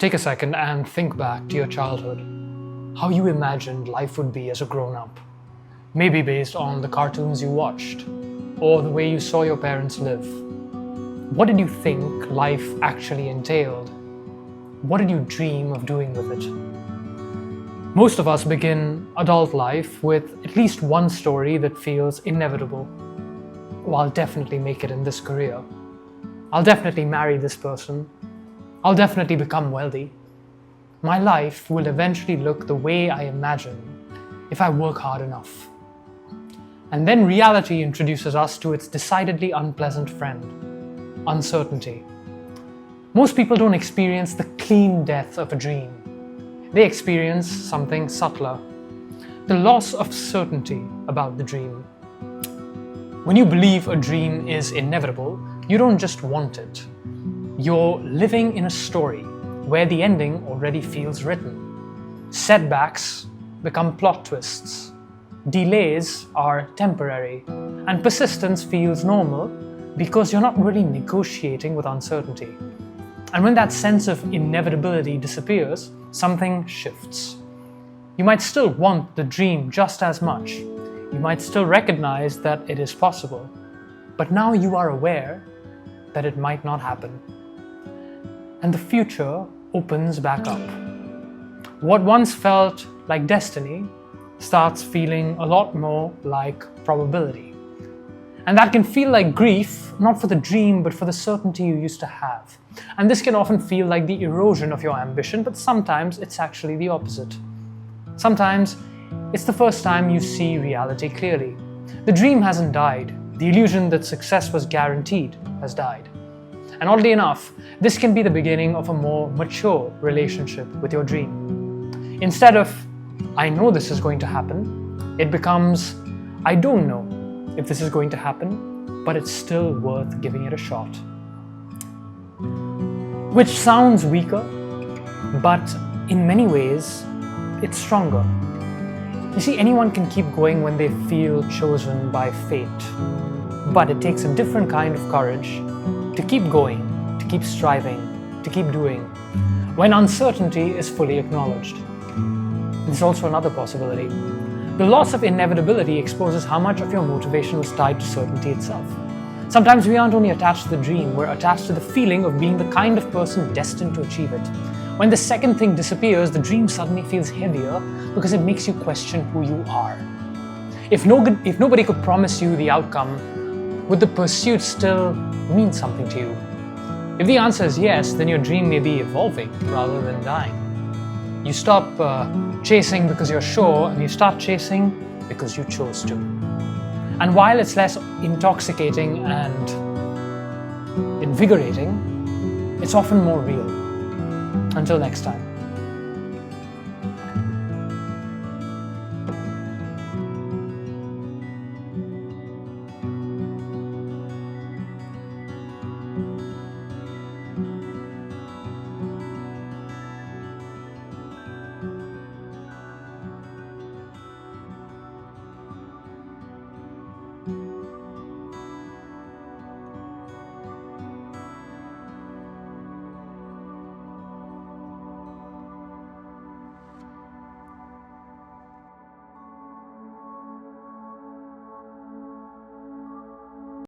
Take a second and think back to your childhood, how you imagined life would be as a grown-up. Maybe based on the cartoons you watched, or the way you saw your parents live. What did you think life actually entailed? What did you dream of doing with it? Most of us begin adult life with at least one story that feels inevitable. Oh, I'll definitely make it in this career. I'll definitely marry this person. I'll definitely become wealthy. My life will eventually look the way I imagine if I work hard enough. And then reality introduces us to its decidedly unpleasant friend, uncertainty. Most people don't experience the clean death of a dream. They experience something subtler, the loss of certainty about the dream. When you believe a dream is inevitable, you don't just want it. You're living in a story where the ending already feels written. Setbacks become plot twists. Delays are temporary, and persistence feels normal because you're not really negotiating with uncertainty. And when that sense of inevitability disappears, something shifts. You might still want the dream just as much. You might still recognize that it is possible, but now you are aware that it might not happen. And the future opens back up. What once felt like destiny starts feeling a lot more like probability. And that can feel like grief, not for the dream, but for the certainty you used to have. And this can often feel like the erosion of your ambition, but sometimes it's actually the opposite. Sometimes it's the first time you see reality clearly. The dream hasn't died. The illusion that success was guaranteed has died. And oddly enough, this can be the beginning of a more mature relationship with your dream. Instead of, I know this is going to happen, it becomes, I don't know if this is going to happen, but it's still worth giving it a shot. Which sounds weaker, but in many ways, it's stronger. You see, anyone can keep going when they feel chosen by fate, but it takes a different kind of courage to keep going, to keep striving, to keep doing, when uncertainty is fully acknowledged. There's also another possibility. The loss of inevitability exposes how much of your motivation was tied to certainty itself. Sometimes we aren't only attached to the dream, we're attached to the feeling of being the kind of person destined to achieve it. When the second thing disappears, the dream suddenly feels heavier because it makes you question who you are. If nobody could promise you the outcome, would the pursuit still mean something to you? If the answer is yes, then your dream may be evolving rather than dying. You stop chasing because you're sure, and you start chasing because you chose to. And while it's less intoxicating and invigorating, it's often more real. Until next time.